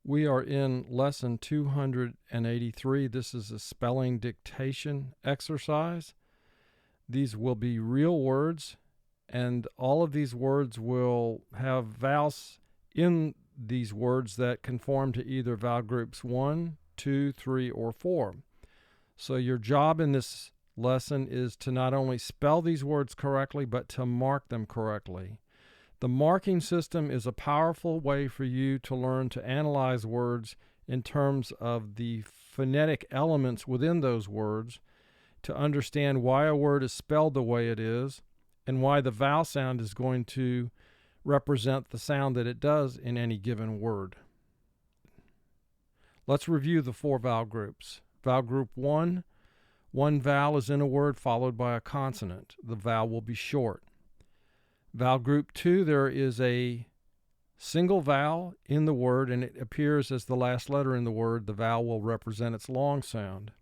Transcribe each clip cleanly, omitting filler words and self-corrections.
We are in lesson 283. This is a spelling dictation exercise. These will be real words, and all of these words will have vowels in these words that conform to either vowel groups 1, 2, 3, or 4. So your job in this lesson is to not only spell these words correctly, but to mark them correctly. The marking system is a powerful way for you to learn to analyze words in terms of the phonetic elements within those words, to understand why a word is spelled the way it is, and why the vowel sound is going to represent the sound that it does in any given word. Let's review the 4 vowel groups. Vowel group 1, one vowel is in a word followed by a consonant. The vowel will be short. Vowel group 2, there is a single vowel in the word and it appears as the last letter in the word. The vowel will represent its long sound.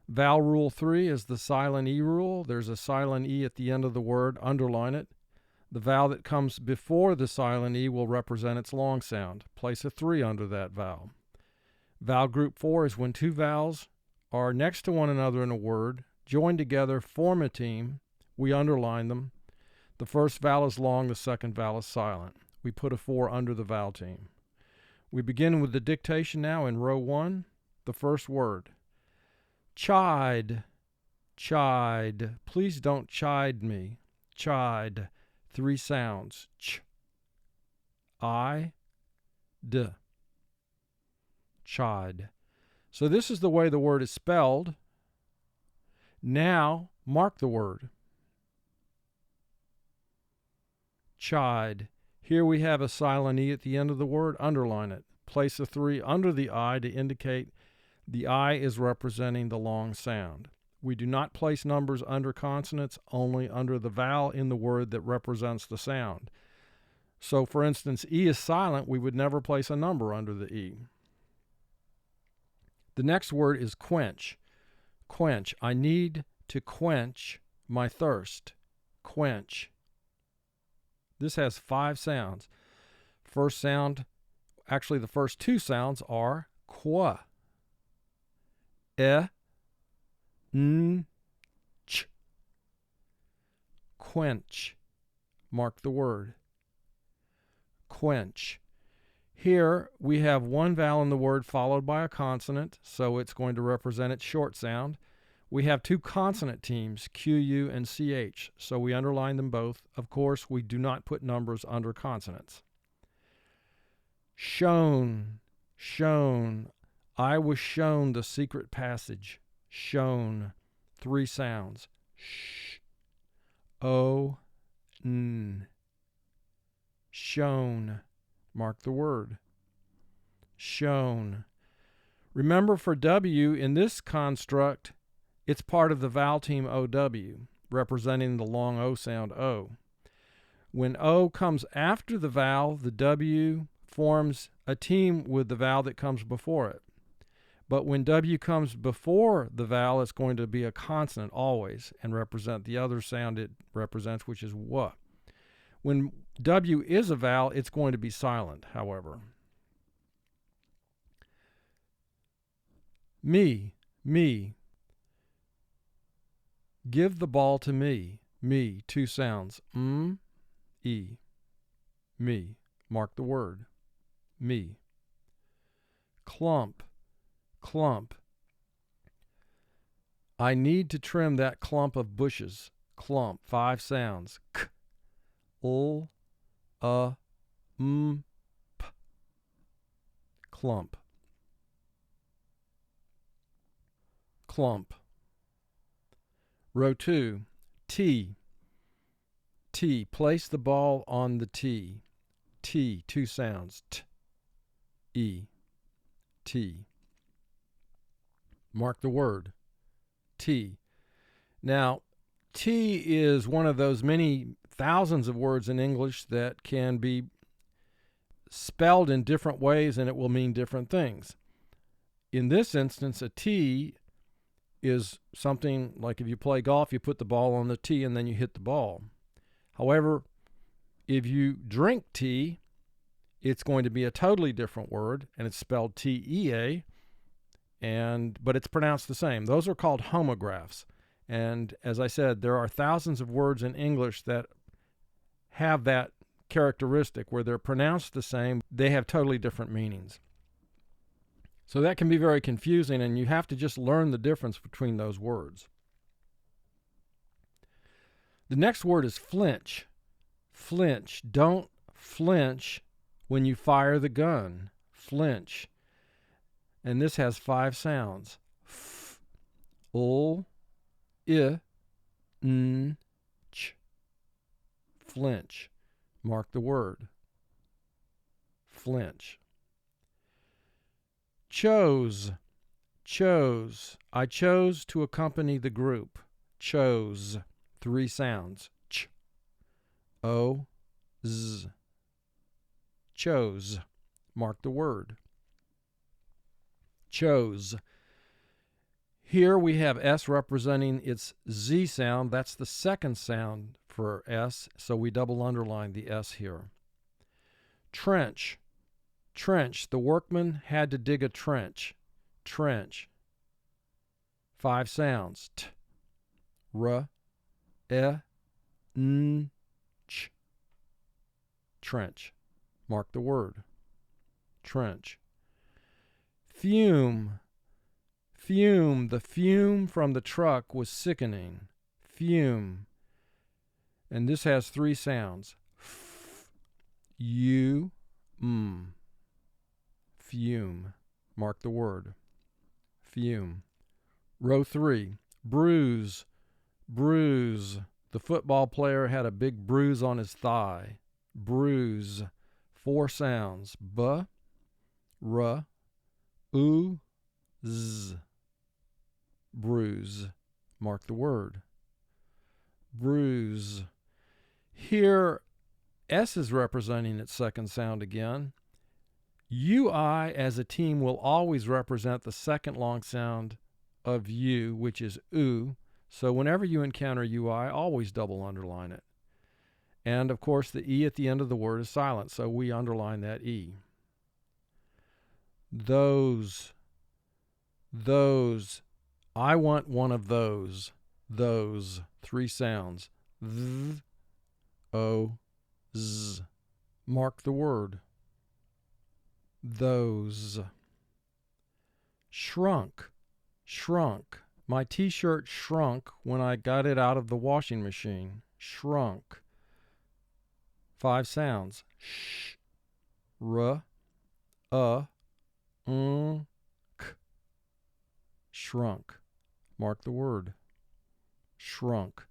Vowel rule 3 is the silent E rule. There's a silent E at the end of the word. Underline it. The vowel that comes before the silent E will represent its long sound. Place a 3 under that vowel. Vowel group 4 is when 2 vowels are next to one another in a word, joined together, form a team. We underline them. The first vowel is long, the second vowel is silent. We put a 4 under the vowel team. We begin with the dictation now in row 1. The first word. Chide, chide. Please don't chide me. Chide. 3 sounds. Ch, I, d. Chide. So this is the way the word is spelled. Now mark the word. Chide. Here we have a silent E at the end of the word. Underline it. Place a 3 under the I to indicate the I is representing the long sound. We do not place numbers under consonants, only under the vowel in the word that represents the sound. So, for instance, E is silent. We would never place a number under the E. The next word is quench. Quench. I need to quench my thirst. Quench. This has 5 sounds. First sound, actually the first 2 sounds are qua. N, ch. Quench. Mark the word. Quench. Here we have 1 vowel in the word followed by a consonant, so it's going to represent its short sound. We have 2 consonant teams, Q, U, and CH, so we underline them both. Of course, we do not put numbers under consonants. Shown, shown. I was shown the secret passage. Shown. 3 sounds. Sh, O, N. Shown. Mark the word. Shown. Remember, for W in this construct, it's part of the vowel team OW, representing the long O sound O. When O comes after the vowel, the W forms a team with the vowel that comes before it. But when W comes before the vowel, it's going to be a consonant always and represent the other sound it represents, which is W. When W is a vowel, it's going to be silent, however. Me, me. Give the ball to me. Me, 2 sounds. E. Me. Mark the word. Me. Clump. Clump. I need to trim that clump of bushes. Clump. 5 sounds. K. L. M. P. Clump. Clump. Row 2, T. T. Place the ball on the T. T. 2 sounds. T. E. T. Mark the word. T. Now, T is one of those many thousands of words in English that can be spelled in different ways and it will mean different things. In this instance, a T is something like if you play golf, you put the ball on the tee and then you hit the ball. However, if you drink tea, it's going to be a totally different word, and it's spelled T-E-A, but it's pronounced the same. Those are called homographs. And as I said, there are thousands of words in English that have that characteristic where they're pronounced the same. They have totally different meanings. So that can be very confusing, and you have to just learn the difference between those words. The next word is flinch. Flinch. Don't flinch when you fire the gun. Flinch. And this has 5 sounds. F, l, I, n, ch. Flinch. Mark the word. Flinch. Chose. Chose. I chose to accompany the group. Chose. 3 sounds. Ch, o, z. Chose. Mark the word. Chose. Here we have S representing its Z sound. That's the second sound for S, so we double underline the S here. Trench. Trench. The workman had to dig a trench. Trench. 5 sounds. T, r, e, n, ch. Trench. Mark the word. Trench. Fume. Fume. The fume from the truck was sickening. Fume. And this has 3 sounds. F, u, m. Fume. Mark the word. Fume. Row 3. Bruise. Bruise. The football player had a big bruise on his thigh. Bruise. 4 sounds. B, r, u, z. Bruise. Mark the word. Bruise. Here, S is representing its second sound again. UI as a team will always represent the second long sound of U, which is U. So whenever you encounter UI, always double underline it. And of course, the E at the end of the word is silent, so we underline that E. Those. Those. I want one of those. Those. 3 sounds. Th, o, z. Mark the word. Those. Shrunk. Shrunk. My t-shirt shrunk when I got it out of the washing machine. Shrunk. 5 sounds. Sh, r, k. Shrunk. Mark the word. Shrunk.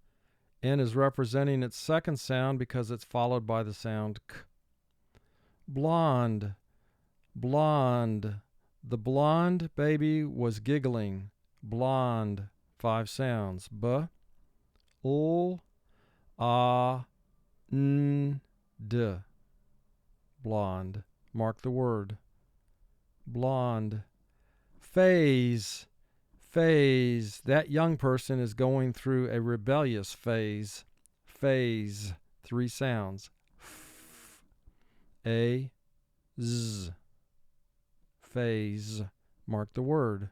N is representing its second sound because it's followed by the sound k. Blonde. Blonde. The blonde baby was giggling. Blonde. 5 sounds. B, l, a, n, d. Blonde. Mark the word. Blonde. Phase. Phase. That young person is going through a rebellious phase. Phase. 3 sounds. F, a, z. Phase. Mark the word.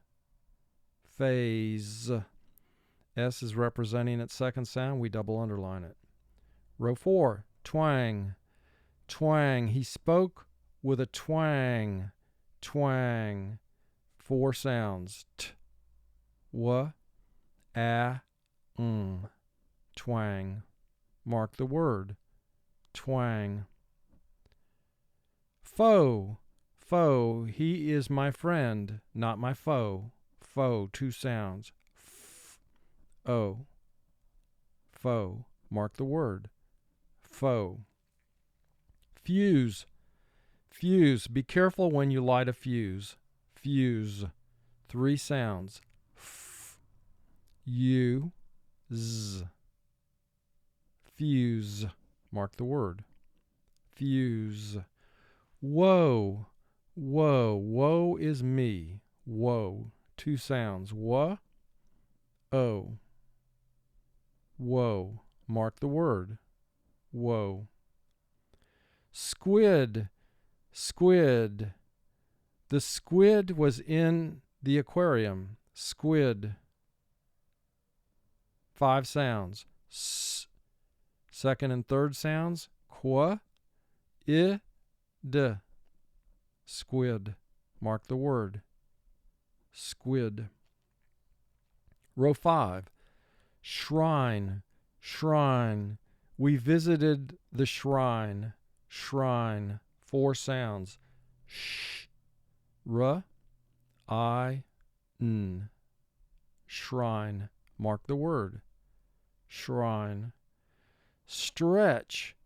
Phase. S is representing its second sound. We double underline it. Row 4. Twang. Twang. He spoke with a twang. Twang. 4 sounds. T, w, a, Twang. Mark the word. Twang. Foe. Foe. He is my friend, not my foe. Foe. 2 sounds. F, o. Foe. Mark the word. Foe. Fuse. Fuse. Be careful when you light a fuse. Fuse. 3 sounds. F, u, z. Fuse. Mark the word. Fuse. Woe. Woe. Woe is me. Woe. 2 sounds. Wa, o. Woe. Mark the word. Woe. Squid. Squid. The squid was in the aquarium. Squid. 5 sounds. S. Second and third sounds. Qua. I. D. Squid. Mark the word. Squid. Row 5. Shrine. Shrine. We visited the shrine. Shrine. 4 sounds. Sh. R. I. N. Shrine. Mark the word. Shrine. Stretch.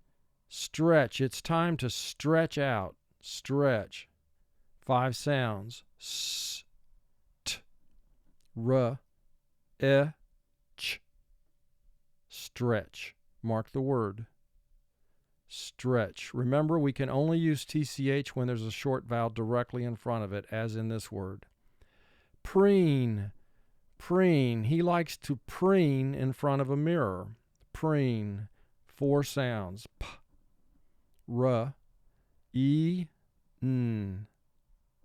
Stretch. It's time to stretch out. Stretch. 5 sounds. S. T. R. E. Ch. Stretch. Mark the word. Stretch. Remember, we can only use TCH when there's a short vowel directly in front of it, as in this word. Preen. Preen. He likes to preen in front of a mirror. Preen. 4 sounds. P. R. E. N.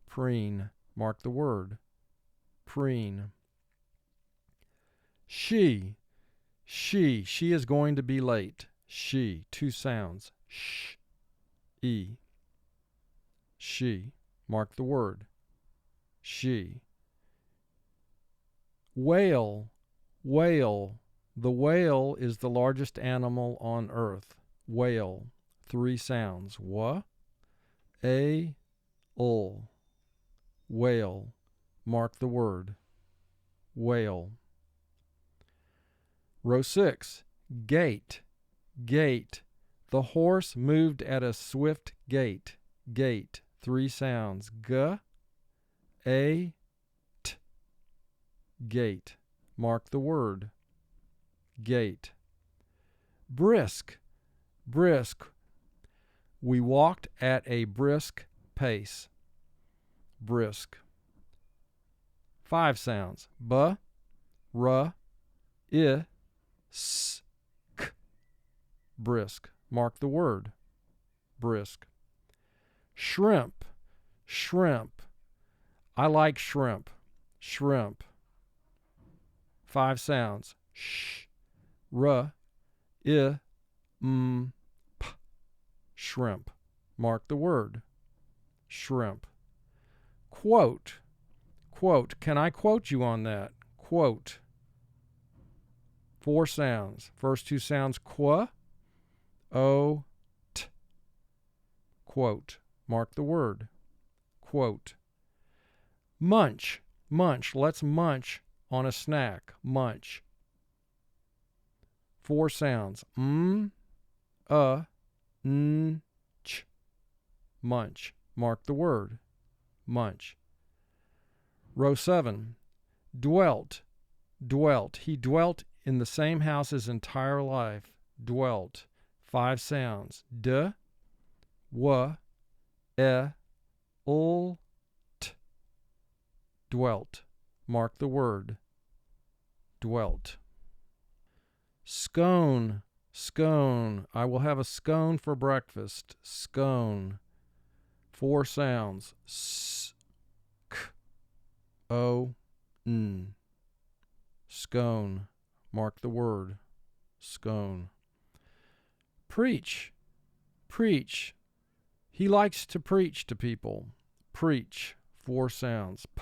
Preen. Mark the word. Preen. She. She. She is going to be late. She. 2 sounds. Sh. E. She. Mark the word. She. Whale. Whale. The whale is the largest animal on earth. Whale. 3 sounds. Wa. A. Ul. Whale. Mark the word. Whale. Row 6. Gait. Gait. The horse moved at a swift gait. Gait. 3 sounds. G. A. T. Gait. Mark the word. Gait. Brisk. Brisk. We walked at a brisk pace. Brisk. 5 sounds. B. R. I. S. K. Brisk. Mark the word. Brisk. Shrimp. Shrimp. I like shrimp. Shrimp. 5 sounds. Sh. R. I. M. P. Shrimp. Mark the word. Shrimp. Quote. Quote. Can I quote you on that? Quote. 4 sounds. First 2 sounds. Qua. O. T. Quote. Mark the word. Quote. Munch. Munch. Let's munch on a snack. Munch. 4 sounds. N. Ch. Munch. Mark the word. Munch. Row 7. Dwelt. Dwelt. He dwelt in the same house his entire life. Dwelt. 5 sounds. D. W. E. Ul. T. Dwelt. Mark the word. Dwelt. Scone. Scone. I will have a scone for breakfast. Scone. 4 sounds. S. K. O. N. Scone. Mark the word. Scone. Preach. Preach. He likes to preach to people. Preach. 4 sounds. P.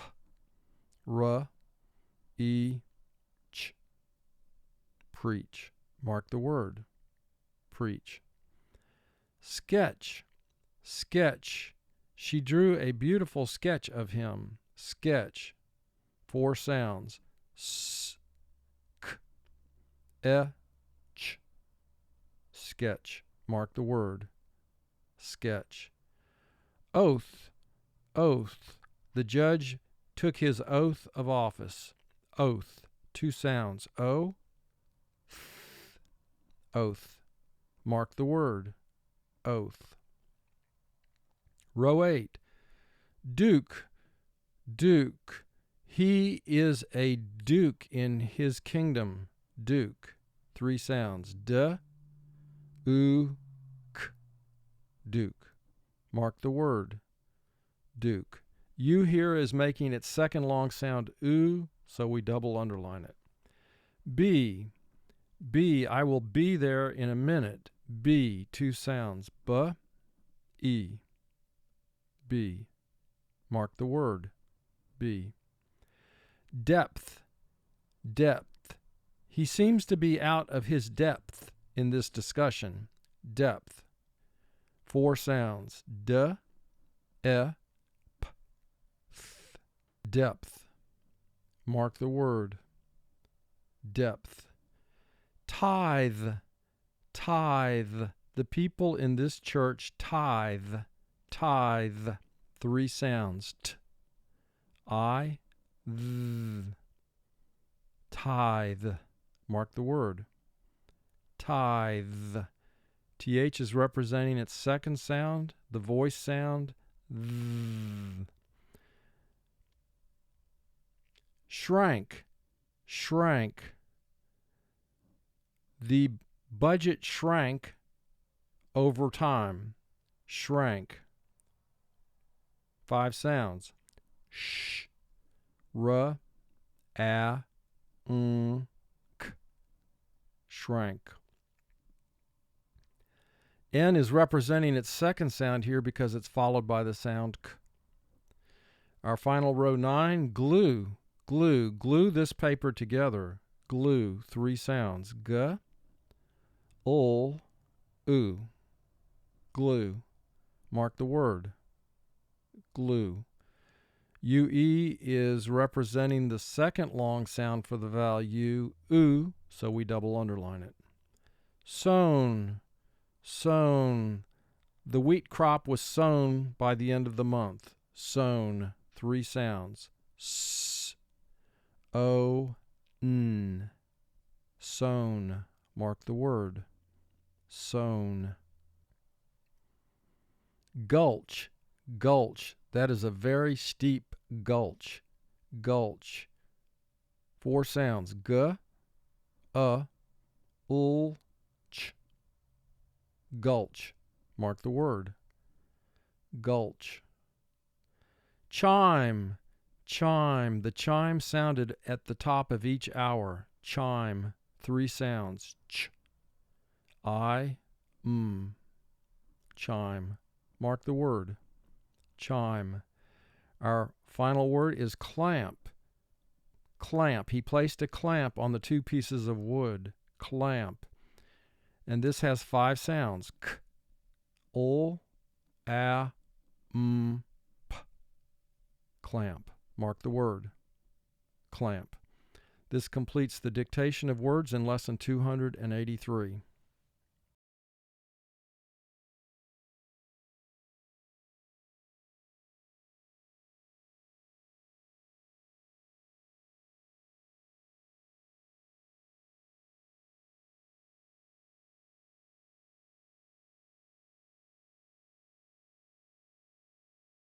R. E. Ch. Preach. Mark the word. Preach. Sketch. Sketch. She drew a beautiful sketch of him. Sketch. 4 sounds. S. K. E. Ch. Sketch. Mark the word. Sketch. Oath. Oath. The judge took his oath of office. Oath. 2 sounds. O. Th. Oath. Mark the word. Oath. Row 8. Duke. Duke. He is a duke in his kingdom. Duke. 3 sounds. D. U. K. Duke. Mark the word. Duke. U here is making its second long sound oo, so we double underline it. B. B, I will be there in a minute. B, two sounds. B, E. B. Mark the word. B. Depth. Depth. He seems to be out of his depth in this discussion. Depth. Four sounds. D, E, P, Th. Depth. Mark the word. Depth. Tithe. Tithe. The people in this church tithe. Tithe. Three sounds. T, I, th. Tithe. Mark the word. Tithe. TH is representing its second sound, the voice sound. Th. Shrank. Shrank. The budget shrank over time. Shrank. Five sounds. Sh, r, a, k. Shrank. N is representing its second sound here because it's followed by the sound k. Our final row 9, glue. Glue. Glue this paper together. Glue. Three sounds. G, ul, oo. Glue. Mark the word. Glue. UE is representing the second long sound for the vowel U, oo, so we double underline it. Sown. Sown. The wheat crop was sown by the end of the month. Sown. Three sounds. S, o, n. Sown. Mark the word. Sown. Gulch. Gulch. That is a very steep gulch. Gulch. Four sounds. G, ul, ch. Gulch. Mark the word. Gulch. Chime. Chime. The chime sounded at the top of each hour. Chime. Three sounds. Ch, I, m. Chime. Mark the word. Chime. Our final word is clamp. Clamp. He placed a clamp on the two pieces of wood. Clamp. And this has five sounds. K, ul, a, m, p. Clamp. Mark the word. Clamp. This completes the dictation of words in lesson 283.